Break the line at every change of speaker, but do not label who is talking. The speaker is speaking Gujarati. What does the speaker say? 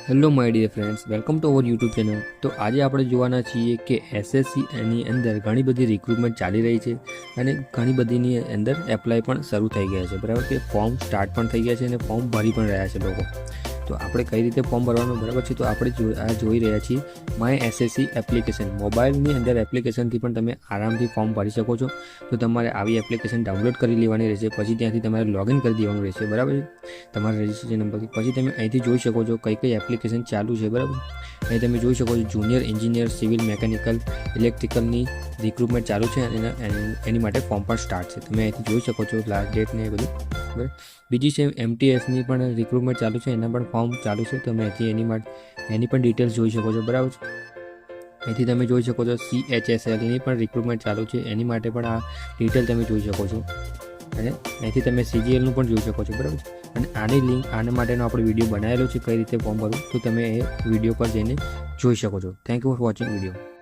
Hello my dear friends, welcome to our YouTube channel. તો આજે આપણે જોવાના છીએ કે એસએસસી એની અંદર ઘણી બધી રિક્રુટમેન્ટ ચાલી રહી છે અને ઘણી બધીની અંદર એપ્લાય પણ શરૂ થઈ ગયા છે. બરાબર કે ફોર્મ સ્ટાર્ટ પણ થઈ ગયા છે અને ફોર્મ ભરી પણ રહ્યા છે લોકો. તો આપણે કઈ રીતે ફોર્મ ભરવાનું બરાબર છે, તો આપણે જોઈ રહ્યા છીએ માય એસએસસી એપ્લિકેશન. મોબાઈલની અંદર એપ્લિકેશનથી પણ તમે આરામથી ફોર્મ ભરી શકો છો. તો તમારે આવી એપ્લિકેશન ડાઉનલોડ કરી લેવાની રહેશે, પછી ત્યાંથી તમારે લોગિન કરી દેવાનું રહેશે. બરાબર છે, તમારા રજિસ્ટ્રેશન નંબરથી. પછી તમે અહીંથી જોઈ શકો છો કઈ કઈ એપ્લિકેશન ચાલુ છે. બરાબર, અહીં તમે જોઈ શકો છો જુનિયર એન્જિનિયર, સિવિલ, મેકેનિકલ, ઇલેક્ટ્રિકલની રિક્રુટમેન્ટ ચાલુ છે અને એની માટે ફોર્મ પણ સ્ટાર્ટ છે. તમે અહીંથી જોઈ શકો છો લાસ્ટ ડેટ ને એ બધું. બરાબર, બીજી છે એમટીએસની પણ રિક્રુટમેન્ટ ચાલુ છે, એના પણ ફોર્મ ચાલુ છે. તમે અહીંથી એની પણ ડિટેલ્સ જોઈ શકો છો. બરાબર છે, અહીંથી તમે જોઈ શકો છો CHSLની પણ રિક્રુટમેન્ટ ચાલુ છે, એની માટે પણ આ ડિટેલ તમે જોઈ શકો છો. અને અહીંથી તમે CGLનું પણ જોઈ શકો છો. બરાબર, અને આની લિંક આના માટેનો આપણે વિડીયો બનાવેલો છે કઈ રીતે ફોર્મ ભરવું, તો તમે એ વિડીયો પર જઈને જોઈ શકો છો. Thank you for watching video.